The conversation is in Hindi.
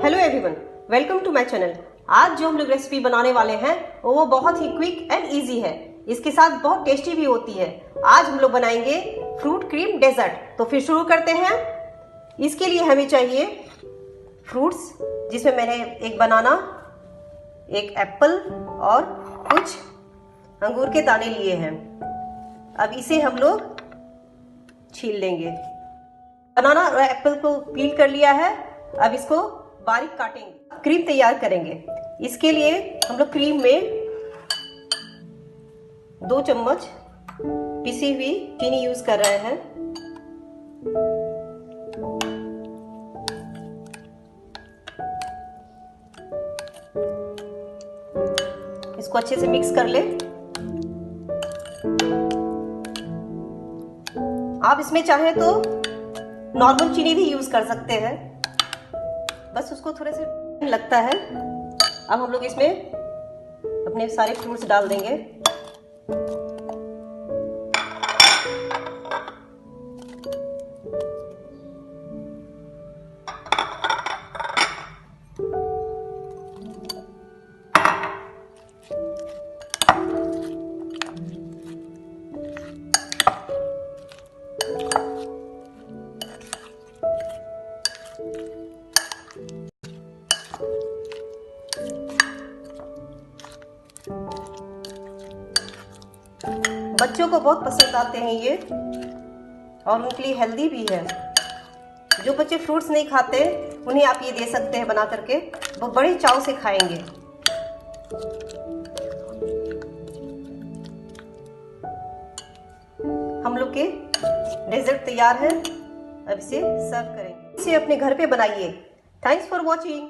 Hello everyone, welcome to my channel. आज जो हम लोग रेसिपी बनाने वाले हैं वो बहुत ही क्विक एंड इजी है। इसके साथ बहुत टेस्टी भी होती है। आज हम लोग बनाएंगे फ्रूट क्रीम डेजर्ट। तो फिर शुरू करते हैं। इसके लिए हमें चाहिए फ्रूट्स, जिसमें मैंने एक बनाना, एक एप्पल और कुछ अंगूर के दाने लिए हैं। अब इसे हम लोग छील लेंगे। बनाना और एप्पल को पील कर लिया है। अब इसको बारीक काटेंगे, क्रीम तैयार करेंगे। इसके लिए हम लोग क्रीम में 2 चम्मच पिसी हुई चीनी यूज कर रहे हैं। इसको अच्छे से मिक्स कर ले। आप इसमें चाहें तो नॉर्मल चीनी भी यूज कर सकते हैं, बस उसको थोड़े से लगता है। अब हम लोग इसमें अपने सारे फ्रूट्स डाल देंगे। बच्चों को बहुत पसंद आते हैं ये, और उनके लिए हेल्दी भी है। जो बच्चे फ्रूट्स नहीं खाते उन्हें आप ये दे सकते हैं बना करके, वो बड़े चाव से खाएंगे। हम लोग के डेजर्ट तैयार है। अब इसे सर्व करेंगे। इसे अपने घर पे बनाइए। Thanks for watching.